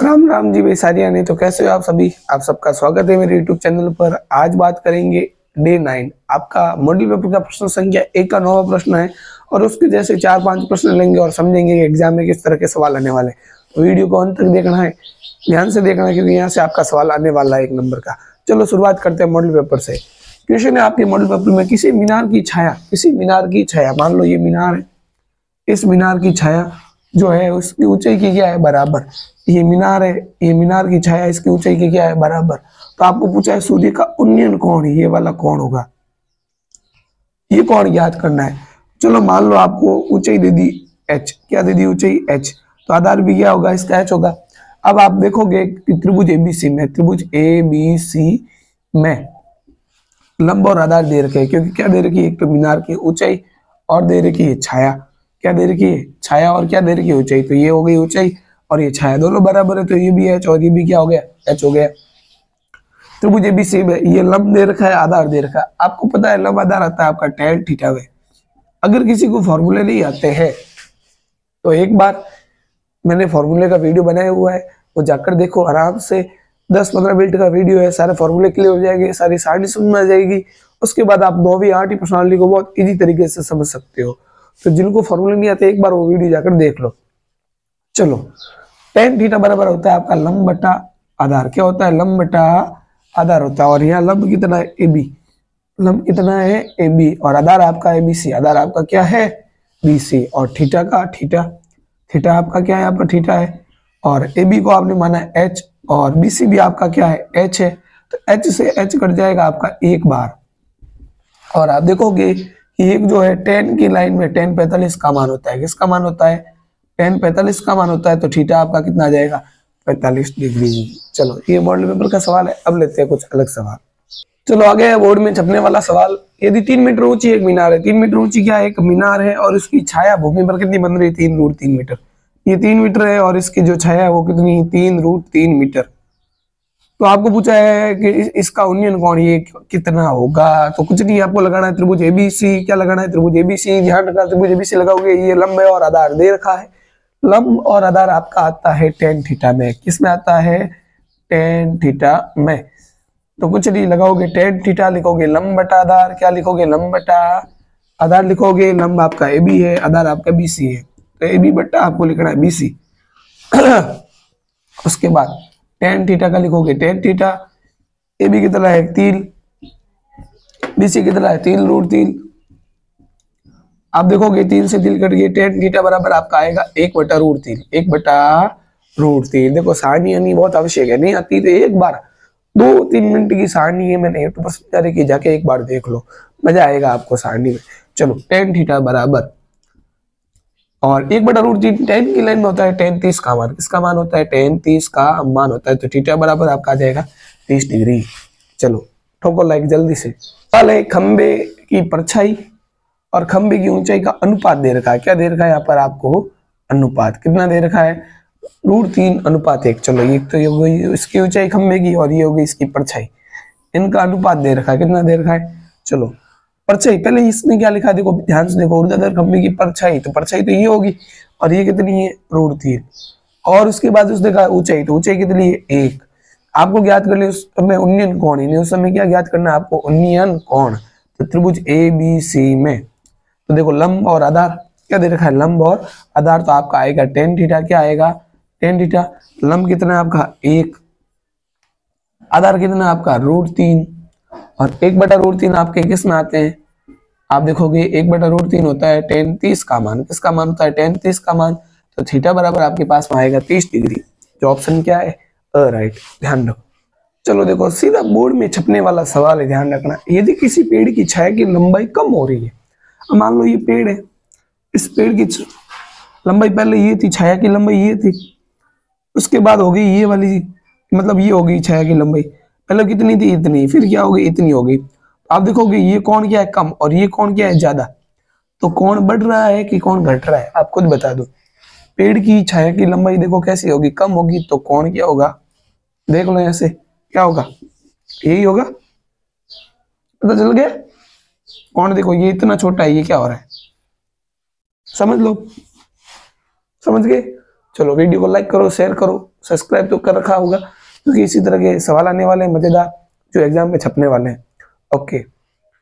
राम राम जी भाई सारिया नहीं तो कैसे हो आप सभी। आप सबका स्वागत है मेरे YouTube चैनल पर। आज बात करेंगे डे 9 आपका मॉडल पेपर का प्रश्न संख्या 1 का 9वां प्रश्न है और उसके जैसे 4-5 प्रश्न लेंगे और समझेंगे कि एग्जाम में किस तरह के सवाल आने वाले। तो वीडियो को अंत तक देखना है, ध्यान से देखना है क्योंकि यहाँ से आपका सवाल आने वाला है 1 नंबर का। चलो शुरुआत करते हैं मॉडल पेपर से। क्वेश्चन है आपके मॉडल पेपर में किसी मीनार की छाया, मान लो ये मीनार है, इस मीनार की छाया जो है उसकी ऊंचाई की क्या है बराबर। ये मीनार है, ये मीनार की छाया इसकी ऊंचाई की क्या है बराबर। तो आपको पूछा है सूर्य का उन्नयन कोण, ये वाला कोण होगा, ये कोण याद करना है। चलो मान लो आपको ऊंचाई दे दी h, क्या दे दी ऊंचाई h, तो आधार भी क्या होगा इसका h होगा। अब आप देखोगे कि त्रिभुज ABC में लंब और आधार दे रखे हैं, क्योंकि क्या दे रखी है, एक तो मीनार की ऊंचाई और दे रखी है छाया। क्या दे रखी है, छाया, और क्या दे रखी है ऊंचाई। तो ये हो गई ऊंचाई और ये छाया, दोनों बराबर है, तो ये भी h और ये भी क्या हो गया, h हो गया। त्रिभुज ABC में ये लंब दे रखा है, आधार दे रखा है। आपको पता है लंब आधार आता है आपका tan थीटा में। अगर किसी को फॉर्मूले नहीं आते हैं तो एक बार मैंने फॉर्मूले का वीडियो बनाया हुआ है, वो जाकर देखो आराम से। 10-15 मिनट का वीडियो है, सारे फॉर्मूले क्लियर हो जाएंगे, सारी सारणी समझ में आ जाएगी। उसके बाद आप 9वीं 8वीं प्रश्नावली को बहुत इजी तरीके से समझ सकते हो। तो जिनको फॉर्मूले नहीं आते एक बार वो वीडियो जाकर देख लो। चलो tan थीटा बराबर होता है आपका लंब बटा आधार। क्या होता है, लंब बटा आधार होता है। और यहाँ लंब कितना है, AB, लंब कितना है AB, और आधार आपका ABC, आधार आपका क्या है BC, और थीटा का थीटा आपका क्या है, आपका थीटा है, और AB को आपने माना है H, और BC भी आपका क्या है H है। तो H से H कट जाएगा आपका एक बार, और आप देखोगे कि एक जो है tan की लाइन में tan 45 का मान होता है। किसका मान होता है, tan 45 का मान होता है। तो थीटा आपका कितना आ जाएगा, 45 डिग्री। चलो ये मॉडल पेपर का सवाल है। अब लेते हैं कुछ अलग सवाल। चलो आगे है बोर्ड में छपने वाला सवाल। यदि 3 मीटर ऊंची एक मीनार है, 3 मीटर ऊंची क्या है, एक मीनार है, और उसकी छाया भूमि पर कितनी बन रही है, 3√3 मीटर। ये 3 मीटर है और इसकी जो छाया है वो कितनी, 3√3 मीटर। तो आपको पूछा है कि इसका उन्नयन कोण ये कितना होगा। तो कुछ नहीं, आपको लगाना है त्रिभुज ABC। क्या लगाना है, त्रिभुज ABC। ध्यान रखना, त्रिभुज ABC लगाओगे, ये लंब है और आधार दे रखा है। लंब और आधार आपका आता है tan थीटा में। किस में आता है, tan थीटा में। तो कुछ नहीं लगाओगे, tan थीटा लिखोगे, लंब बटा आधार, क्या लिखोगे, लंब बटा आधार लिखोगे। लंब आपका AB है, आधार आपका BC है, तो AB बटा आपको लिखना है BC। उसके बाद tan थीटा का लिखोगे, tan थीटा AB कितना है 3, BC कितना है 3√3। आप देखोगे 3 से 3 कट गए, tan थीटा बराबर आपका आएगा 1/√3, 1/√3। देखो सारणी यानी बहुत आवश्यक है, नहीं आती तो एक बार 2-3 मिनट की सारणी है, मैंने यूट्यूब पर समझा रही, जाके एक बार देख लो, मजा आएगा आपको सारणी में। चलो tan थीटा बराबर, और 1/√3 tan की लाइन में होता है tan 30 का मान। किसका मान होता है, tan 30 का मान होता है। तो थीटा बराबर आपका आ जाएगा 30 डिग्री। चलो ठोको लाइक जल्दी से। सवाल है खंबे की परछाई और खंबे की ऊंचाई का अनुपात दे रखा है। क्या दे रखा है यहाँ पर आपको, अनुपात कितना दे रखा है, √3:1। चलो ये तो ये हो गई इसकी ऊंचाई खंबे की, और ये हो गई इसकी परछाई। इनका अनुपात दे रखा है, कितना दे रखा है। चलो परछाई, पहले इसने क्या लिखा देखो, ध्यान से देखो, ऊर्ध्वाधर खंबे की परछाई, तो परछाई तो ये होगी, और ये कितनी है √3। और उसके बाद उसने कहा ऊंचाई, तो ऊंचाई कितनी है 1। आपको ज्ञात कर लिया उस समय उन्नयन कोण, यानी उस समय क्या ज्ञात करना है आपको, उन्नयन कोण। तो त्रिभुज ABC में तो देखो लंब और आधार क्या दे रखा है, लंब और आधार, तो आपका आएगा tan थीटा। क्या आएगा, tan थीटा। लंब कितना है आपका 1, आधार कितना है आपका √3, और 1/√3 आपके किस में आते हैं, आप देखोगे 1/√3 होता है tan 30 का मान। किसका मान होता है, tan 30 का मान। तो थीटा बराबर आपके पास में आएगा 30 डिग्री। जो ऑप्शन क्या है, राइट, ध्यान रखो। चलो देखो सीधा बोर्ड में छपने वाला सवाल है, ध्यान रखना। यदि किसी पेड़ की छाया की लंबाई कम हो रही है, मान लो ये पेड़ है, इस पेड़ की लंबाई पहले ये थी, छाया की लंबाई ये थी, उसके बाद हो गई ये वाली, मतलब ये हो गई छाया की लंबाई। पहले कितनी थी, इतनी, फिर क्या हो गई, इतनी हो गई। आप देखोगे ये कोण क्या है कम, और ये कोण क्या है ज्यादा। तो कोण बढ़ रहा है कि कोण घट रहा है, आप खुद बता दो। पेड़ की छाया की लंबाई देखो कैसी होगी, कम होगी, तो कोण क्या होगा, देख लो ऐसे, क्या होगा, यही होगा। पता चल गया, कोण देखो ये इतना छोटा है, ये क्या हो रहा है, समझ लो, समझ गए। चलो वीडियो को लाइक करो, शेयर करो, सब्सक्राइब तो कर रखा होगा, क्योंकि इसी तरह के सवाल आने वाले हैं मजेदार जो एग्जाम में छपने वाले हैं। ओके।